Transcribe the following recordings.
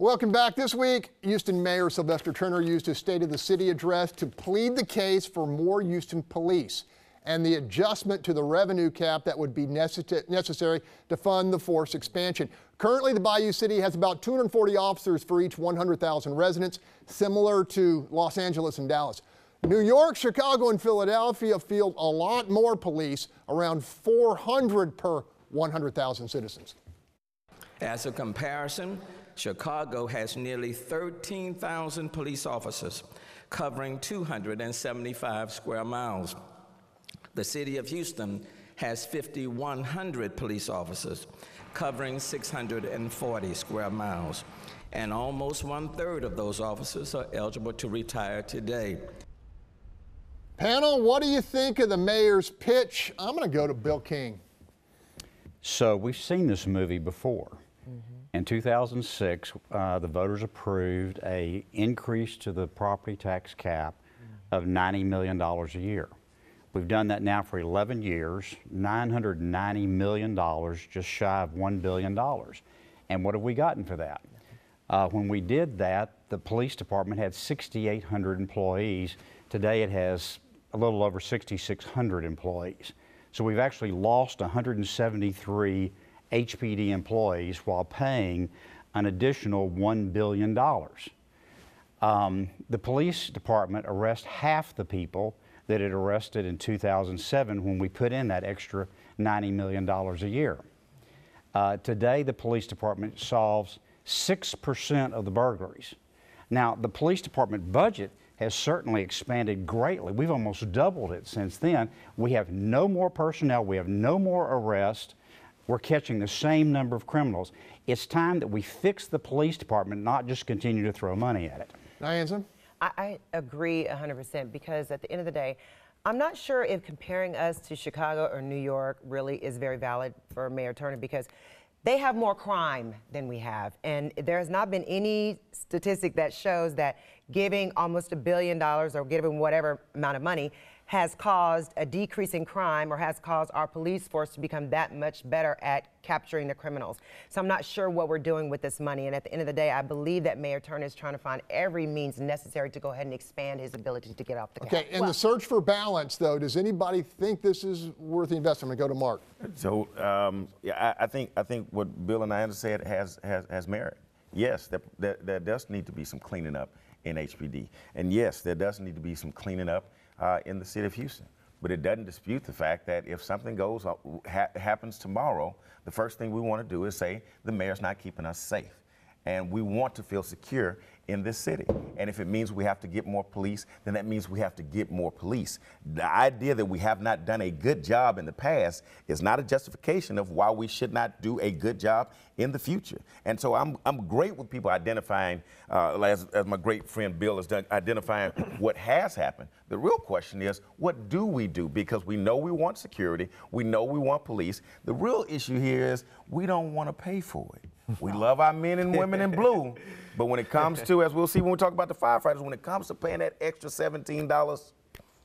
Welcome back. This week, Houston Mayor Sylvester Turner used his State of the City address to plead the case for more Houston police and the adjustment to the revenue cap that would be necessary to fund the force expansion. Currently, the Bayou City has about 240 officers for each 100,000 residents, similar to Los Angeles and Dallas. New York, Chicago, and Philadelphia field a lot more police, around 400 per 100,000 citizens. As a comparison, Chicago has nearly 13,000 police officers covering 275 square miles. The city of Houston has 5,100 police officers covering 640 square miles, and almost 1/3 of those officers are eligible to retire today. Panel, what do you think of the mayor's pitch? I'm going to go to Bill King. So we've seen this movie before. In 2006, the voters approved an increase to the property tax cap of $90 million a year. We've done that now for 11 years, $990 million, just shy of $1 billion. And what have we gotten for that? When we did that, the police department had 6,800 employees. Today it has a little over 6,600 employees. So we've actually lost 173 HPD employees while paying an additional $1 billion. The police department arrests half the people that it arrested in 2007 when we put in that extra $90 million a year. Today, the police department solves 6% of the burglaries. Now, the police department budget has certainly expanded greatly. We've almost doubled it since then. We have no more personnel. We have no more arrests. We're catching the same number of criminals. It's time that we fix the police department, not just continue to throw money at it. Diane? I agree 100% because at the end of the day, I'm not sure if comparing us to Chicago or New York really is very valid for Mayor Turner because they have more crime than we have. And there has not been any statistic that shows that giving almost $1 billion or giving whatever amount of money has caused a decrease in crime or has caused our police force to become that much better at capturing the criminals. So I'm not sure what we're doing with this money. And at the end of the day, I believe that Mayor Turner is trying to find every means necessary to go ahead and expand his ability to get off the cap. Okay, in the search for balance, though, does anybody think this is worth the investment? I'm going to go to Mark. So, yeah, I think what Bill and Diana said has merit. Yes, there does need to be some cleaning up in HPD. And yes, there does need to be some cleaning up in the city of Houston. But it doesn't dispute the fact that if something happens tomorrow, the first thing we want to do is say the mayor's not keeping us safe. And we want to feel secure in this city. And if it means we have to get more police, then that means we have to get more police. The idea that we have not done a good job in the past is not a justification of why we should not do a good job in the future. And so I'm great with people identifying, as my great friend Bill has done, identifying what has happened. The real question is, what do we do? Because we know we want security, we know we want police. The real issue here is we don't want to pay for it. We love our men and women in blue, but when it comes to, as we'll see when we talk about the firefighters, when it comes to paying that extra $17,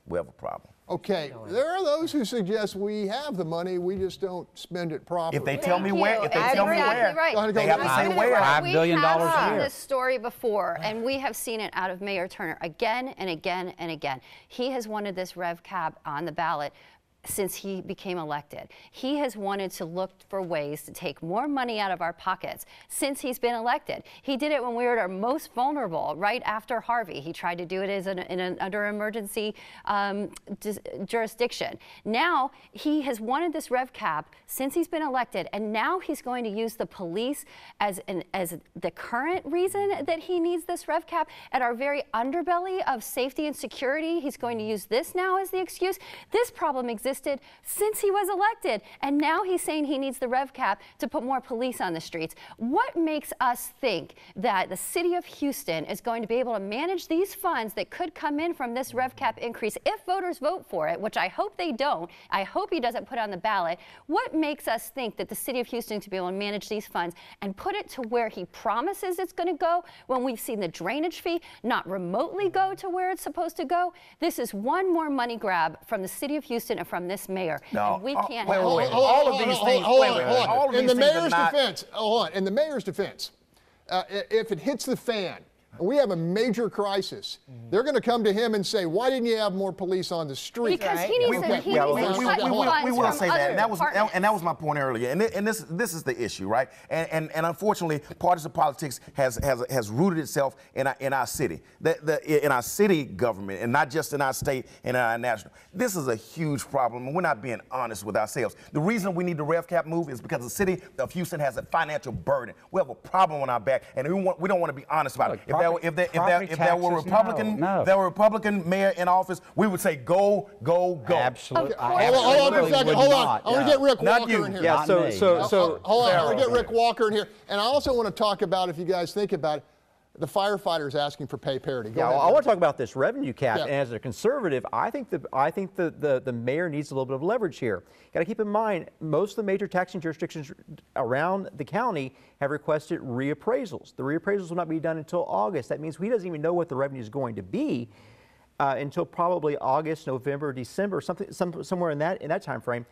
we have a problem. Okay, there are those who suggest we have the money, we just don't spend it properly. If they tell me where, if they tell me where, right. they have to say where. $5 billion a year. We have seen this story before, and we have seen it out of Mayor Turner again and again and again. He has wanted this rev cap on the ballot since he became elected. He has wanted to look for ways to take more money out of our pockets since he's been elected. He did it when we were at our most vulnerable, right after Harvey. He tried to do it as under emergency jurisdiction. Now he has wanted this rev cap since he's been elected, and now he's going to use the police as the current reason that he needs this rev cap at our very underbelly of safety and security. He's going to use this now as the excuse. This problem existed since he was elected, and now he's saying he needs the rev cap to put more police on the streets. What makes us think that the city of Houston is going to be able to manage these funds that could come in from this rev cap increase if voters vote for it, which I hope they don't? I hope he doesn't put on the ballot. What makes us think that the city of Houston is to be able to manage these funds and put it to where he promises it's going to go when we've seen the drainage fee not remotely go to where it's supposed to go? This is one more money grab from the city of Houston and from this mayor. No, and we can't. all of these things. In the mayor's defense, if it hits the fan, and we have a major crisis, they're going to come to him and say, why didn't you have more police on the street? Because he needs to cut we will funds say from that, other and that was my point earlier. And this is the issue, right? And unfortunately, partisan politics has rooted itself in our city, in our city government, and not just in our state and in our national. This is a huge problem, and we're not being honest with ourselves. The reason we need the rev cap move is because the city of Houston has a financial burden. We have a problem on our back, and we don't want to be honest about it. If there were a Republican mayor in office, we would say go. Absolutely. Hold on a second. Hold on. I want to get Rick Walker in here. Yeah, Hold on. I want to get Rick Walker in here. And I also want to talk about, if you guys think about it, the firefighters asking for pay parity. Go ahead. I want to talk about this revenue cap. Yeah. And as a conservative, I think the mayor needs a little bit of leverage here. Got to keep in mind, most of the major taxing jurisdictions around the county have requested reappraisals. The reappraisals will not be done until August. That means he doesn't even know what the revenue is going to be until probably August, November, December, somewhere in that time frame.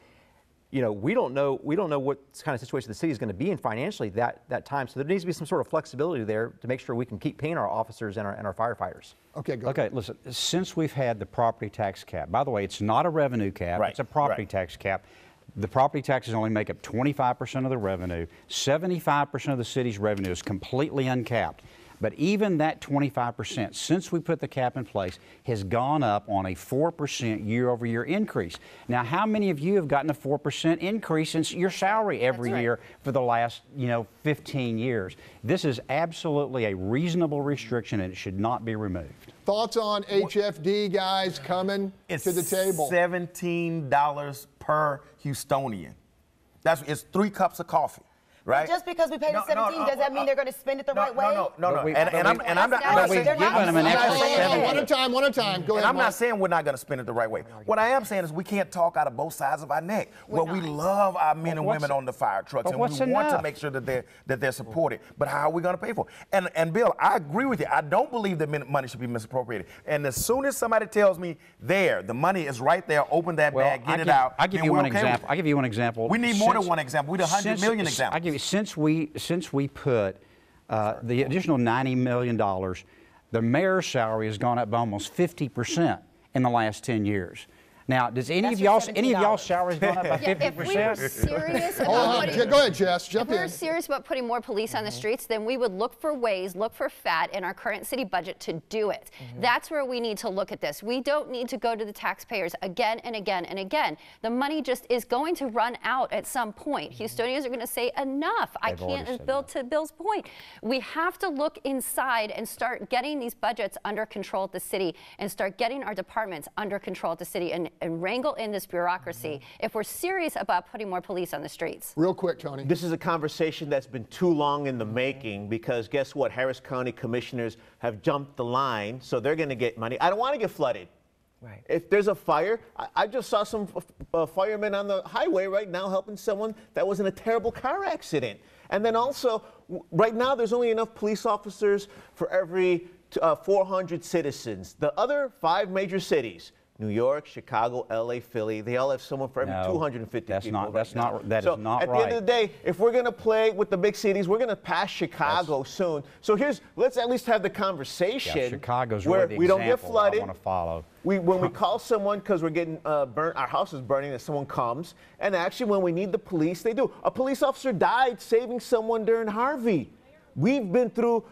You know, we don't know what kind of situation the city is going to be in financially that time. So there needs to be some sort of flexibility there to make sure we can keep paying our officers and our firefighters. Okay, go Okay, ahead. listen, since we've had the property tax cap, by the way, it's not a revenue cap, Right, it's a property right. tax cap. The property taxes only make up 25% of the revenue. 75% of the city's revenue is completely uncapped. But even that 25%, since we put the cap in place, has gone up on a 4% year-over-year increase. Now, how many of you have gotten a 4% increase in your salary every year for the last, 15 years? This is absolutely a reasonable restriction, and it should not be removed. Thoughts on HFD, guys, coming to the table? It's $17 per Houstonian. It's 3 cups of coffee. Right? Just because we paid them 17, does that mean they're going to spend it the right way? No. And I'm not we've given them an extra One at a time. Go ahead, And I'm Mike. not saying we're not going to spend it the right way. What I am saying is we can't talk out of both sides of our neck. We love our men and women on the fire trucks, and we want to make sure that they're supported. But how are we going to pay for it? And Bill, I agree with you. I don't believe that money should be misappropriated. And as soon as somebody tells me the money is right there, open that bag, get it out. I'll give you one example. I'll give you one example. We need more than one example. We need 100 million examples. I'll give you, since we put the additional $90 million, the mayor's salary has gone up by almost 50% in the last 10 years. Now, does any of y'all's salaries gone up by 50%? If we were serious Hold on. Go ahead, Jess. Jump If we in. were serious about putting more police on the streets, then we would look for ways, look for fat in our current city budget to do it. That's where we need to look at this. We don't need to go to the taxpayers again and again and again. The money just is going to run out at some point. Houstonians are going to say enough. I can't, to Bill's point. We have to look inside and start getting these budgets under control at the city and start getting our departments under control at the city and wrangle in this bureaucracy if we're serious about putting more police on the streets. Real quick, Tony. This is a conversation that's been too long in the making because guess what? Harris County commissioners have jumped the line, so they're going to get money. I don't want to get flooded. Right. If there's a fire, I just saw some firemen on the highway right now helping someone that was in a terrible car accident. And then also, right now there's only enough police officers for every 400 citizens. The other 5 major cities, New York, Chicago, LA, Philly, they all have someone for every 250 people. That is not right. At the end of the day, if we're going to play with the big cities, we're going to pass Chicago soon. So let's at least have the conversation. Yeah, Chicago's where really the we don't get example flooded. I want to follow. When we call someone because we're getting burnt, our house is burning, and someone comes, and actually when we need the police, they do. A police officer died saving someone during Harvey. We've been through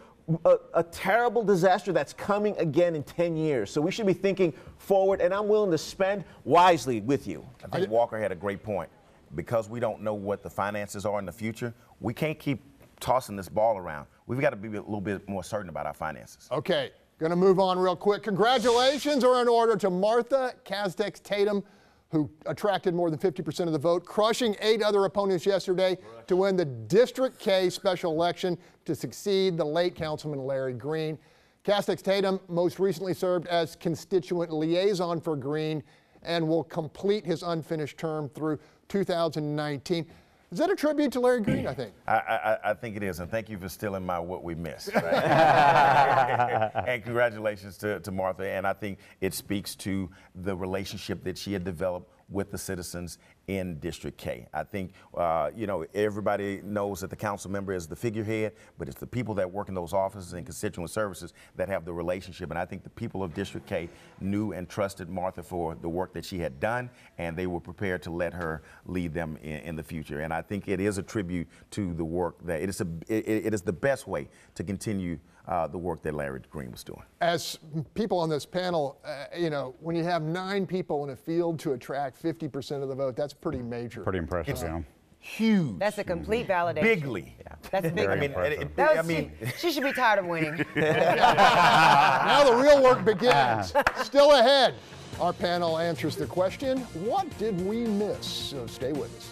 a terrible disaster that's coming again in 10 years. So we should be thinking forward, and I'm willing to spend wisely with you. I think Walker had a great point. Because we don't know what the finances are in the future, we can't keep tossing this ball around. We've got to be a little bit more certain about our finances. Okay, going to move on real quick. Congratulations are in order to Martha Castex Tatum, who attracted more than 50% of the vote, crushing 8 other opponents yesterday to win the District K special election to succeed the late Councilman Larry Green. Castex Tatum most recently served as constituent liaison for Green and will complete his unfinished term through 2019. Is that a tribute to Larry Green, I think? I think it is, and thank you for stealing my what we missed. Right? And congratulations to Martha, and I think it speaks to the relationship that she had developed with the citizens in District K. I think, you know, everybody knows that the council member is the figurehead, but it's the people that work in those offices and constituent services that have the relationship. And I think the people of District K knew and trusted Martha for the work that she had done, and they were prepared to let her lead them in the future. And I think it is a tribute to the work that it is the best way to continue the work that Larry Green was doing. As people on this panel, you know, when you have 9 people in a field to attract 50% of the vote, that's pretty major. Pretty impressive, yeah. Huge. That's a complete validation. Bigly. Yeah. That's big. Very impressive. She should be tired of winning. Now the real work begins. Still ahead, our panel answers the question, what did we miss? So stay with us.